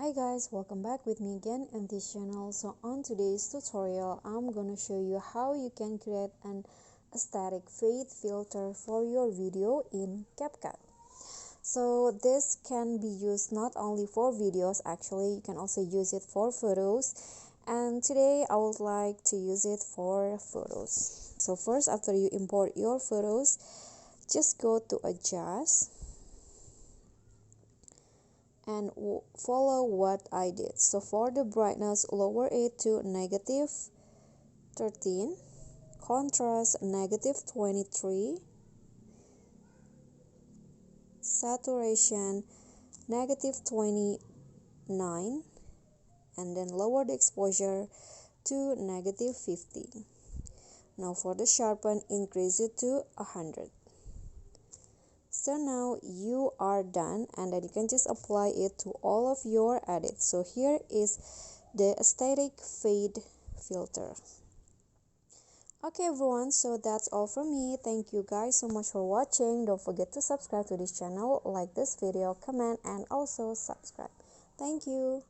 Hi guys, welcome back with me again in this channel. So on today's tutorial, I'm gonna show you how you can create an aesthetic fade filter for your video in CapCut. So this can be used not only for videos, actually you can also use it for photos, and today I would like to use it for photos. So first, after you import your photos, just go to adjust and follow what I did. So for the brightness, lower it to -13, contrast -23, saturation -29, and then lower the exposure to -50. Now for the sharpen, increase it to 100. So now you are done, and then you can just apply it to all of your edits. So here is the aesthetic fade filter. Okay everyone, so that's all from me. Thank you guys so much for watching. Don't forget to subscribe to this channel, like this video, comment, and also subscribe. Thank you.